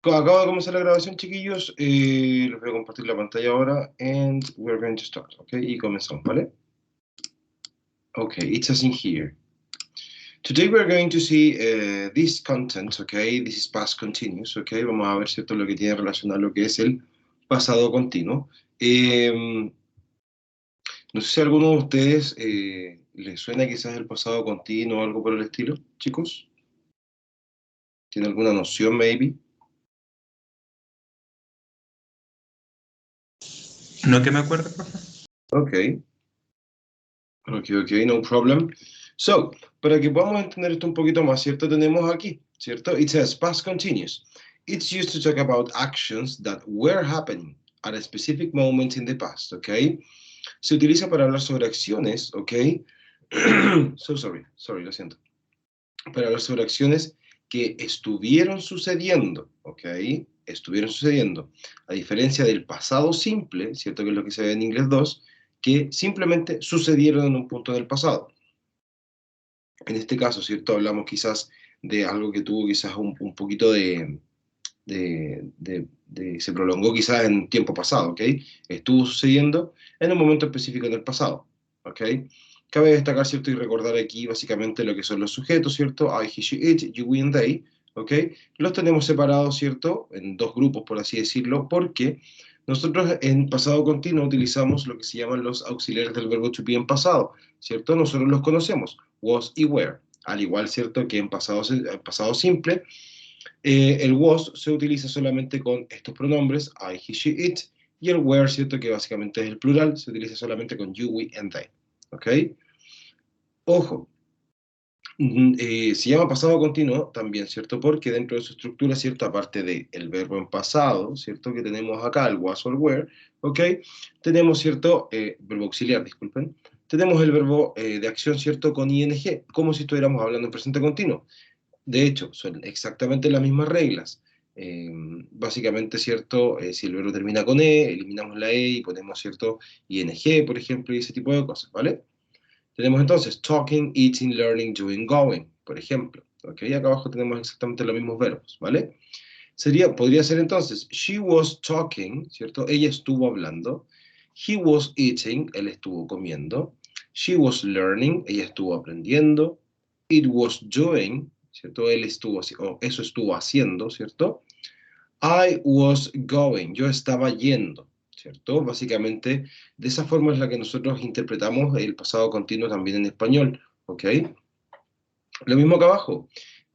Acabo de comenzar la grabación, chiquillos. Les voy a compartir la pantalla ahora. And we're going to start, ¿ok? Y comenzamos, ¿vale? Ok, it says in here. Today we're going to see this content, okay? This is past continuous, okay? Vamos a ver, ¿cierto? Lo que tiene relación a lo que es el pasado continuo. No sé si a alguno de ustedes les suena quizás el pasado continuo o algo por el estilo, chicos. ¿Tiene alguna noción, maybe? No que me acuerdo, profe. Ok. Ok, no problem. So, para que podamos entender esto un poquito más, ¿cierto? Tenemos aquí, ¿cierto? It says past continuous. It's used to talk about actions that were happening at a specific moment in the past, ¿ok? Se utiliza para hablar sobre acciones, ¿ok? Sorry, lo siento. Para hablar sobre acciones que estuvieron sucediendo, ¿ok? Estuvieron sucediendo. A diferencia del pasado simple, ¿cierto? Que es lo que se ve en inglés 2, que simplemente sucedieron en un punto del pasado. En este caso, ¿cierto? Hablamos quizás de algo que tuvo quizás un poquito se prolongó quizás en tiempo pasado, ¿ok? Estuvo sucediendo en un momento específico en el pasado, ¿ok? Cabe destacar, ¿cierto? Y recordar aquí básicamente lo que son los sujetos, ¿cierto? I, he, she, it, you, we, and they, ¿ok? Los tenemos separados, ¿cierto? En dos grupos, por así decirlo, porque nosotros en pasado continuo utilizamos lo que se llaman los auxiliares del verbo to be en pasado, ¿cierto? Nosotros los conocemos, was y were, al igual, ¿cierto? Que en pasado simple, el was se utiliza solamente con estos pronombres, I, he, she, it, y el were, ¿cierto? Que básicamente es el plural, se utiliza solamente con you, we, and they, ¿ok? Ojo, se llama pasado continuo también, ¿cierto? Porque dentro de su estructura, ¿cierto? Aparte del verbo en pasado, ¿cierto? Que tenemos acá, el was o el were, ¿ok? Tenemos, ¿cierto? Verbo auxiliar, disculpen. Tenemos el verbo de acción, ¿cierto? Con ing, como si estuviéramos hablando en presente continuo. De hecho, son exactamente las mismas reglas. Básicamente, ¿cierto? Si el verbo termina con E, eliminamos la E y ponemos, ¿cierto? ING, por ejemplo, y ese tipo de cosas, ¿vale? Tenemos entonces talking, eating, learning, doing, going, por ejemplo. ¿Ok? Acá abajo tenemos exactamente los mismos verbos, ¿vale? Podría ser entonces, she was talking, ¿cierto? Ella estuvo hablando. He was eating, él estuvo comiendo. She was learning, ella estuvo aprendiendo. It was doing, ¿cierto? Él estuvo, o eso estuvo haciendo, ¿cierto? I was going, yo estaba yendo, ¿cierto? Básicamente, de esa forma es la que nosotros interpretamos el pasado continuo también en español, ¿ok? Lo mismo acá abajo.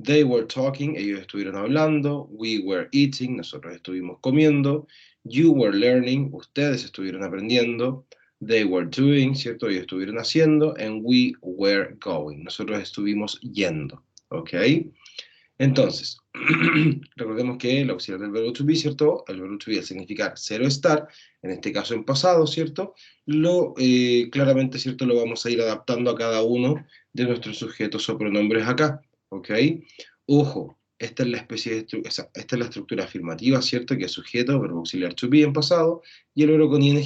They were talking, ellos estuvieron hablando. We were eating, nosotros estuvimos comiendo. You were learning, ustedes estuvieron aprendiendo. They were doing, ¿cierto? Ellos estuvieron haciendo. And we were going, nosotros estuvimos yendo, ¿ok? Entonces, recordemos que el auxiliar del verbo to be, ¿cierto? El verbo to be al significar ser o estar, en este caso en pasado, ¿cierto? Claramente, ¿cierto? Lo vamos a ir adaptando a cada uno de nuestros sujetos o pronombres acá, ¿ok? Ojo, esta es la esta es la estructura afirmativa, ¿cierto? Que es sujeto, verbo auxiliar to be en pasado, y el verbo con ing.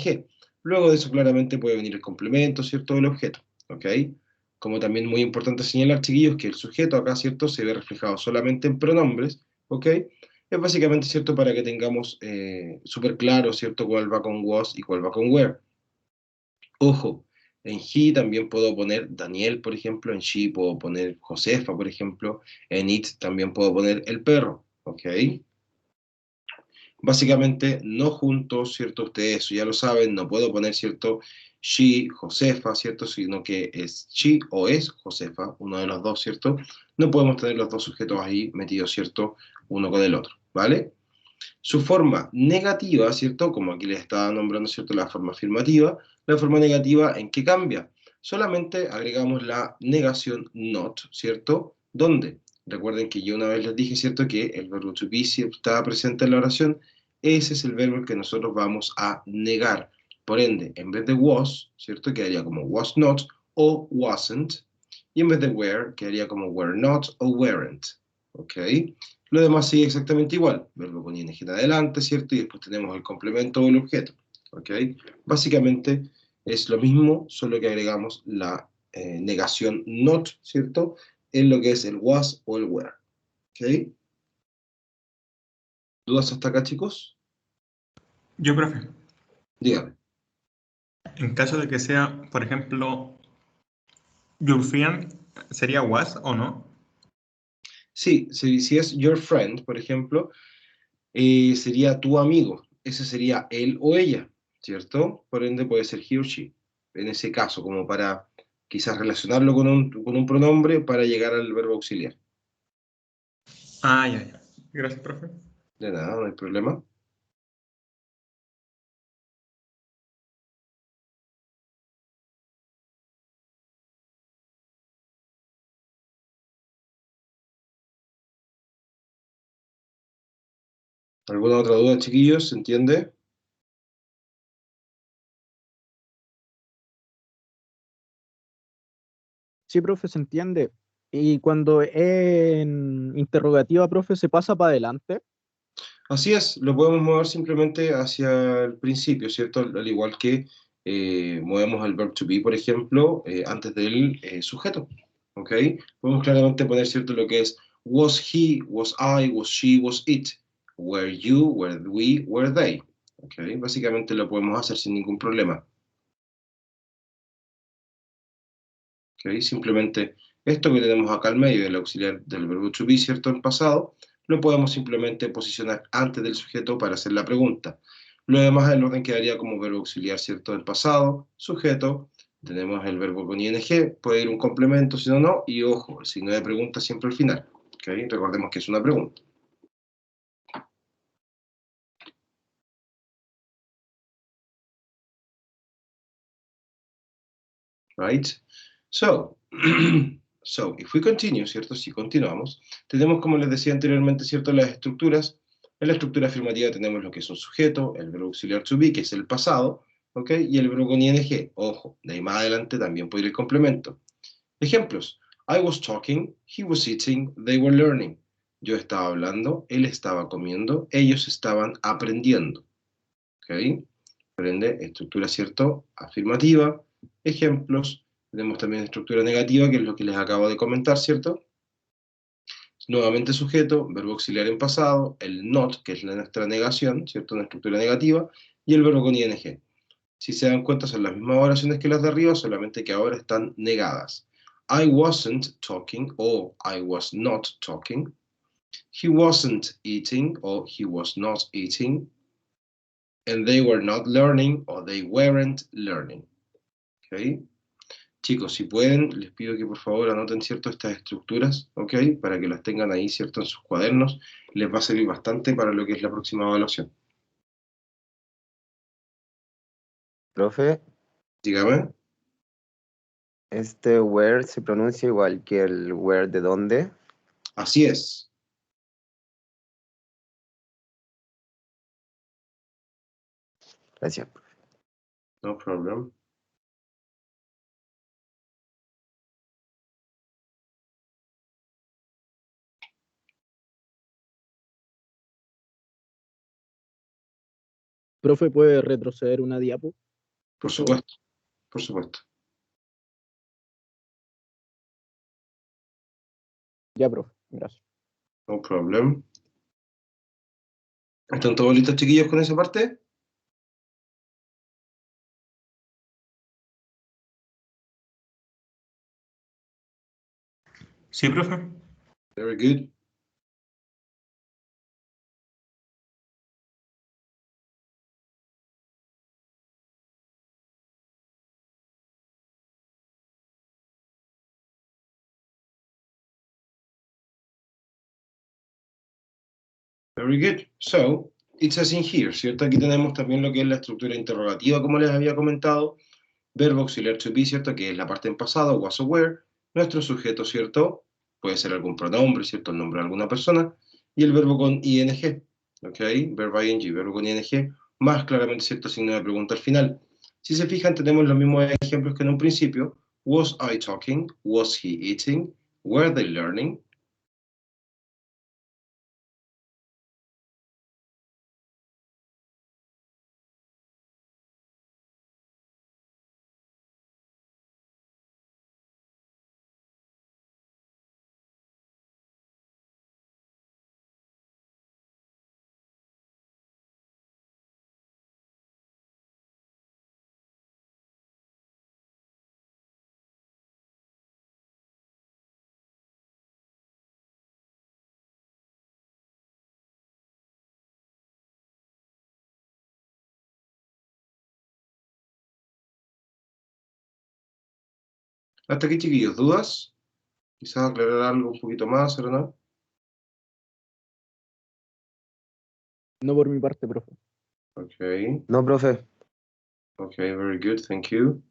Luego de eso claramente puede venir el complemento, ¿cierto? Del objeto, ¿ok? Como también muy importante señalar, chiquillos, que el sujeto acá, ¿cierto?, se ve reflejado solamente en pronombres, ¿ok? Es básicamente, ¿cierto?, para que tengamos súper claro, ¿cierto?, cuál va con was y cuál va con where. Ojo, en he también puedo poner Daniel, por ejemplo, en she puedo poner Josefa, por ejemplo, en it también puedo poner el perro, ¿ok? Básicamente, no juntos, ¿cierto? Ustedes eso ya lo saben, no puedo poner, ¿cierto? She, Josefa, ¿cierto? Sino que es she o es Josefa, uno de los dos, ¿cierto? No podemos tener los dos sujetos ahí metidos, ¿cierto? Uno con el otro, ¿vale? Su forma negativa, ¿cierto? Como aquí les estaba nombrando, ¿cierto? La forma afirmativa. La forma negativa, ¿en qué cambia? Solamente agregamos la negación not, ¿cierto? ¿Dónde? Recuerden que yo una vez les dije, ¿cierto? Que el verbo to be si estaba presente en la oración. Ese es el verbo que nosotros vamos a negar. Por ende, en vez de was, ¿cierto? Quedaría como was not o wasn't. Y en vez de were, quedaría como were not o weren't. ¿Ok? Lo demás sigue exactamente igual. Verbo con ing en adelante, ¿cierto? Y después tenemos el complemento o el objeto. ¿Ok? Básicamente es lo mismo, solo que agregamos la negación not, ¿cierto? En lo que es el was o el were. ¿Ok? ¿Dudas hasta acá, chicos? Yo, profe, Dígame. en caso de que sea, por ejemplo, your friend, ¿sería was o no? Sí, si es your friend, por ejemplo, sería tu amigo. Ese sería él o ella, ¿cierto? Por ende puede ser he or she. En ese caso, como para quizás relacionarlo con un pronombre para llegar al verbo auxiliar. Ah, ya, ya. Gracias, profe. De nada, no hay problema. ¿Alguna otra duda, chiquillos? ¿Se entiende? Sí, profe, se entiende. Y cuando es en interrogativa, profe, se pasa para adelante. Así es, lo podemos mover simplemente hacia el principio, ¿cierto? Al igual que movemos el verb to be, por ejemplo, antes del sujeto, ¿ok? Podemos claramente poner, ¿cierto? Lo que es was he, was I, was she, was it, were you, were we, were they, ¿ok? Básicamente lo podemos hacer sin ningún problema, ¿ok? Simplemente esto que tenemos acá al medio del auxiliar del verbo to be, ¿cierto? En pasado, lo podemos simplemente posicionar antes del sujeto para hacer la pregunta. Lo demás, el orden quedaría como verbo auxiliar, ¿cierto? Del pasado, sujeto, tenemos el verbo con ing, puede ir un complemento, si no, no, y ojo, el signo de pregunta siempre al final, ¿ok? Recordemos que es una pregunta, right? So, so, if we continue, ¿cierto? Si continuamos, tenemos, como les decía anteriormente, ¿cierto? Las estructuras. En la estructura afirmativa tenemos lo que es un sujeto, el verbo auxiliar to be, que es el pasado, ¿ok? Y el verbo con ing. Ojo, de ahí más adelante también puede ir el complemento. Ejemplos. I was talking, he was eating, they were learning. Yo estaba hablando, él estaba comiendo, ellos estaban aprendiendo. ¿Ok? Aprende, estructura, ¿cierto? Afirmativa. Ejemplos. Tenemos también estructura negativa, que es lo que les acabo de comentar, ¿cierto? Nuevamente sujeto, verbo auxiliar en pasado, el not, que es nuestra negación, ¿cierto? Una estructura negativa, y el verbo con ing. Si se dan cuenta, son las mismas oraciones que las de arriba, solamente que ahora están negadas. I wasn't talking o I was not talking. He wasn't eating o he was not eating. And they were not learning o they weren't learning. ¿Ok? Chicos, si pueden, les pido que por favor anoten, ¿cierto? Estas estructuras, ¿ok? Para que las tengan ahí, ¿cierto? En sus cuadernos. Les va a servir bastante para lo que es la próxima evaluación. Profe, Dígame. este where se pronuncia igual que el where de dónde. Así es. Gracias. No problem. Profe, ¿puede retroceder una diapo, Por por favor? supuesto, por supuesto. Ya, profe, gracias. No problem. ¿Están todos listos, chiquillos, con esa parte? Sí, profe. Very good. Very good. So, it says in here, ¿cierto? Aquí tenemos también lo que es la estructura interrogativa, como les había comentado. Verbo auxiliar to be, ¿cierto? Que es la parte en pasado, was or were. Nuestro sujeto, ¿cierto? Puede ser algún pronombre, ¿cierto? El nombre de alguna persona. Y el verbo con ing, ¿ok? Verbo ing, verbo con ing, más claramente, ¿cierto? Signo de pregunta al final. Si se fijan, tenemos los mismos ejemplos que en un principio. Was I talking? Was he eating? Were they learning? Hasta aquí, chiquillos, ¿dudas? Quizás aclarar algo un poquito más, ¿o no? No por mi parte, profe. Okay, No, profe. okay, very good, thank you.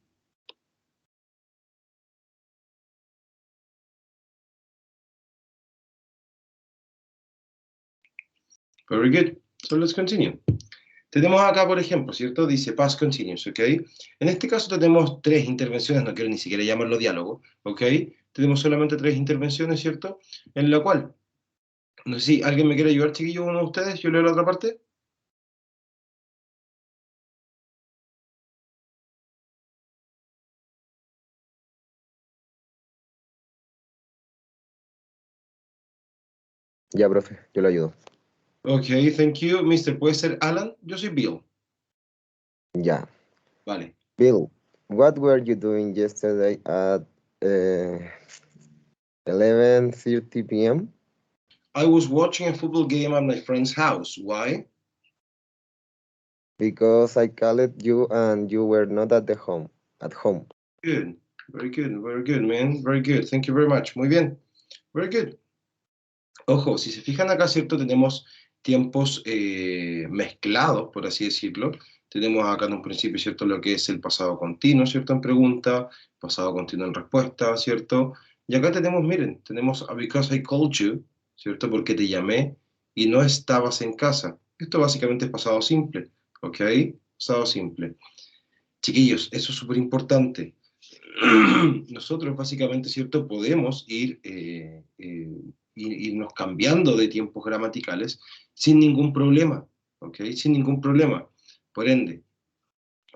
Very good. So let's continue. Tenemos acá, por ejemplo, ¿cierto? Dice past continuous, ¿ok? En este caso tenemos tres intervenciones, no quiero ni siquiera llamarlo diálogo, ¿ok? Tenemos solamente tres intervenciones, ¿cierto? En la cual, no sé si alguien me quiere ayudar, chiquillo, uno de ustedes, yo leo la otra parte. Ya, profe, yo lo ayudo. Ok, thank you. Mister, ¿puede ser Alan? Yo soy Bill. Ya. Vale. Bill, what were you doing yesterday at 11:30 p.m.? I was watching a football game at my friend's house. Why? Because I called you and you were not at home. Good. Very good. Very good, man. Very good. Thank you very much. Muy bien. Very good. Ojo, si se fijan acá, ¿cierto? Tenemos tiempos mezclados, por así decirlo. Tenemos acá en un principio, ¿cierto? Lo que es el pasado continuo, ¿cierto? En pregunta, pasado continuo en respuesta, ¿cierto? Y acá tenemos, miren, tenemos a because I called you, ¿cierto? Porque te llamé y no estabas en casa. Esto básicamente es pasado simple, ¿ok? Pasado simple. Chiquillos, eso es súper importante. Nosotros básicamente, ¿cierto? Podemos irnos cambiando de tiempos gramaticales sin ningún problema, ¿ok? Sin ningún problema. Por ende,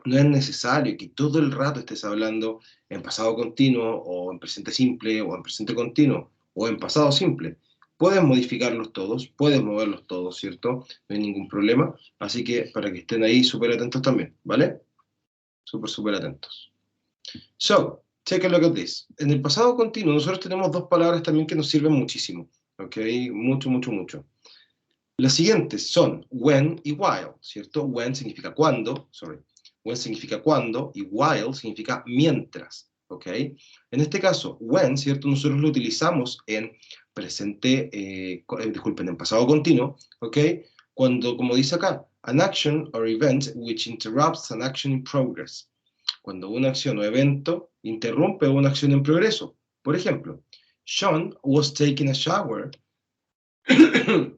no es necesario que todo el rato estés hablando en pasado continuo o en presente simple o en presente continuo o en pasado simple. Puedes modificarlos todos, puedes moverlos todos, ¿cierto? No hay ningún problema. Así que para que estén ahí súper atentos también, ¿vale? Súper, súper atentos. So, take a look at this. En el pasado continuo nosotros tenemos dos palabras también que nos sirven muchísimo, ¿ok? Mucho, mucho, mucho. Las siguientes son when y while, ¿cierto? When significa cuando, sorry. When significa cuando y while significa mientras, ¿ok? En este caso, when, ¿cierto? Nosotros lo utilizamos en presente, disculpen, en pasado continuo, ¿ok? Cuando, como dice acá, an action or event which interrupts an action in progress. Cuando una acción o evento interrumpe una acción en progreso. Por ejemplo, Sean was taking a shower.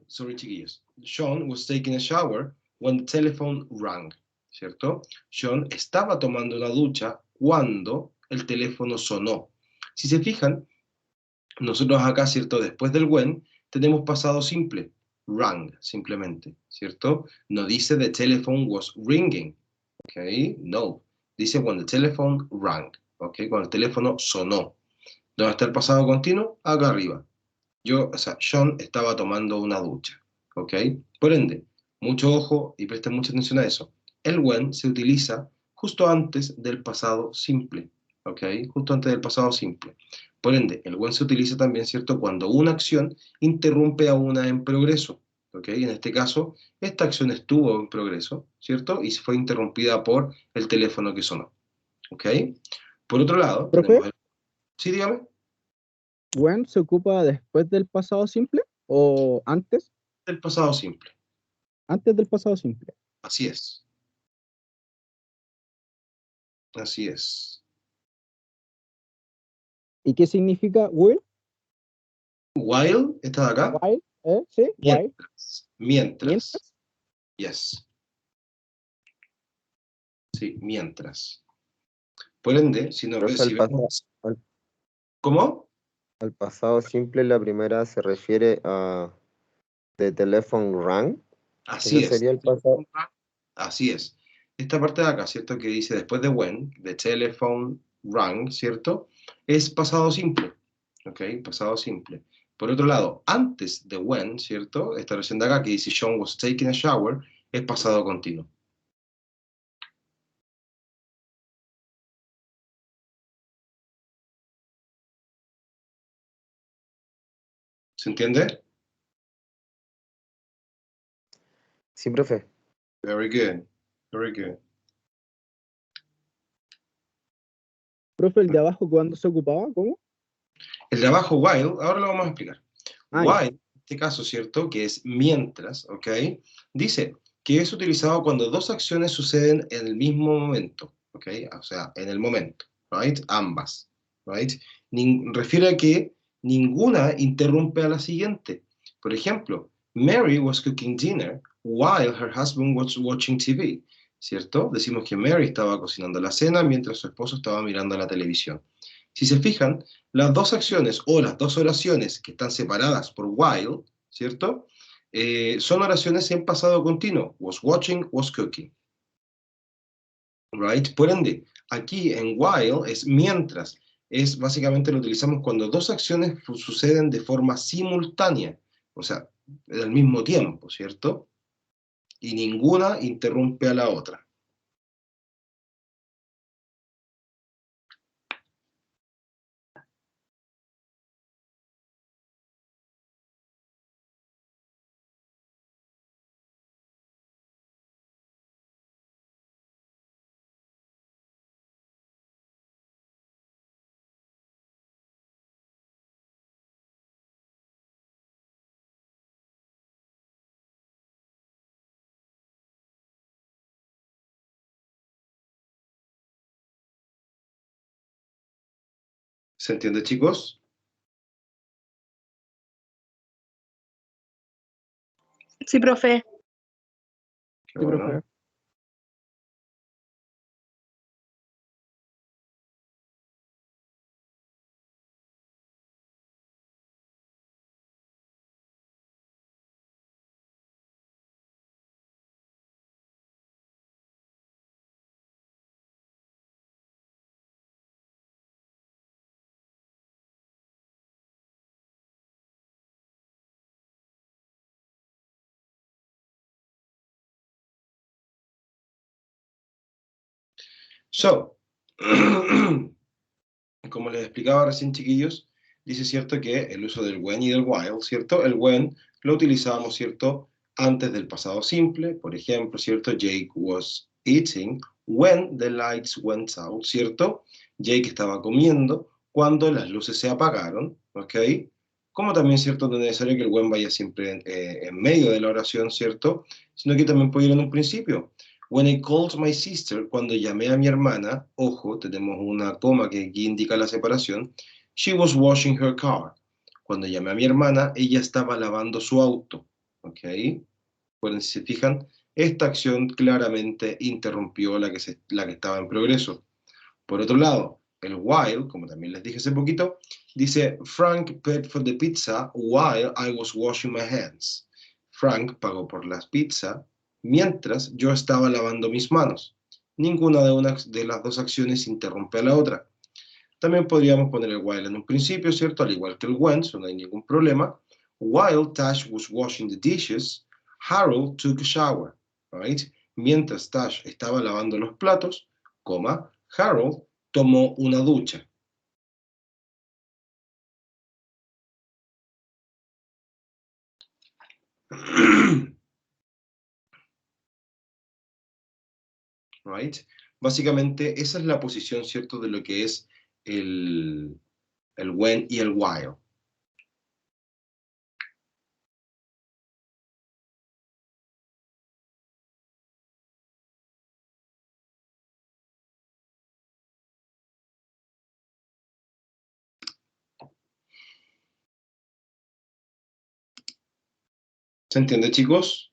Sorry, chiquillos. Sean was taking a shower when the telephone rang. ¿Cierto? Sean estaba tomando una ducha cuando el teléfono sonó. Si se fijan, nosotros acá, ¿cierto? Después del when, tenemos pasado simple. Rang, simplemente. ¿Cierto? No dice the telephone was ringing. ¿Ok? No. Dice when the telephone rang. ¿Ok? Cuando el teléfono sonó. ¿Dónde está el pasado continuo? Acá arriba. John estaba tomando una ducha, ¿ok? Por ende, mucho ojo y presten mucha atención a eso. El when se utiliza justo antes del pasado simple, ¿ok? Justo antes del pasado simple. Por ende, el when se utiliza también, ¿cierto? Cuando una acción interrumpe a una en progreso, ¿ok? En este caso, esta acción estuvo en progreso, ¿cierto? Y fue interrumpida por el teléfono que sonó, ¿ok? Por otro lado, Profe, tenemos el... Sí, dígame. when se ocupa después del pasado simple o antes, El pasado simple, antes del pasado simple. así es. Así es. ¿Y qué significa will? While, ¿está de acá? While, sí, while, Mientras. Mientras. mientras. Yes. Sí, mientras. Por ende, Profe, si vemos... al, ¿Cómo? al pasado simple, la primera se refiere a the telephone rang. Así Ese es. sería el pasado. Así es. Esta parte de acá, ¿cierto? Que dice después de when, the telephone rang, ¿cierto? Es pasado simple. ¿Ok? Pasado simple. Por otro lado, antes de when, ¿cierto? Esta versión de acá que dice Sean was taking a shower, es pasado continuo. ¿Se entiende? Sí, profe. Very good. Very good. Profe, el de abajo, ¿cuándo se ocupaba? ¿Cómo? El de abajo, while, ahora lo vamos a explicar. Ya. While, en este caso, ¿cierto? Que es mientras, ¿ok? Dice que es utilizado cuando dos acciones suceden en el mismo momento, ¿ok? O sea, en el momento, ¿right? Ambas, ¿right? Refiere a que ninguna interrumpe a la siguiente. Por ejemplo, Mary was cooking dinner while her husband was watching TV, ¿cierto? Decimos que Mary estaba cocinando la cena mientras su esposo estaba mirando la televisión. Si se fijan, las dos acciones o las dos oraciones que están separadas por while, ¿cierto? Son oraciones en pasado continuo. Was watching, was cooking. Right? Por ende, aquí en while es mientras. Es básicamente lo utilizamos cuando dos acciones suceden de forma simultánea. O sea, al mismo tiempo, ¿cierto? Y ninguna interrumpe a la otra. ¿Se entiende, chicos? Sí, profe. Qué Sí, bueno. profe. So, como les explicaba recién, chiquillos, dice, ¿cierto?, que el uso del when y del while, ¿cierto? El when lo utilizábamos, ¿cierto?, antes del pasado simple. Por ejemplo, ¿cierto? Jake was eating when the lights went out, ¿cierto? Jake estaba comiendo cuando las luces se apagaron, ¿ok? Como también, ¿cierto?, no es necesario que el when vaya siempre en medio de la oración, ¿cierto? Sino que también puede ir en un principio. When I called my sister, cuando llamé a mi hermana, ojo, tenemos una coma que aquí indica la separación, she was washing her car. Cuando llamé a mi hermana, ella estaba lavando su auto, ¿ok? Bueno, si se fijan, esta acción claramente interrumpió la que estaba en progreso. Por otro lado, el while, como también les dije hace poquito, dice, Frank paid for the pizza while I was washing my hands. Frank pagó por las pizzas mientras yo estaba lavando mis manos. Ninguna de las dos acciones interrumpe a la otra. También podríamos poner el while en un principio, ¿cierto? Al igual que el when, so no hay ningún problema. While Tash was washing the dishes, Harold took a shower, right? Mientras Tash estaba lavando los platos, coma, Harold tomó una ducha. Right? Básicamente, esa es la posición, ¿cierto?, de lo que es el when y el while. ¿Se entiende, chicos?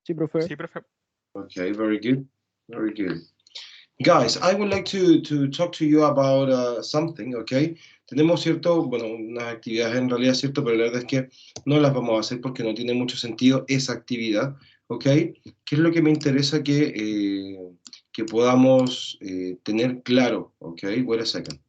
Sí, profe. Sí, profe. Okay, very good. Very good. Guys, I would like to talk to you about something, okay? Tenemos, ¿cierto? Bueno, unas actividades en realidad, ¿cierto? Pero la verdad es que no las vamos a hacer porque no tiene mucho sentido esa actividad, ¿ok? ¿Qué es lo que me interesa que podamos tener claro, ¿ok? Wait a second.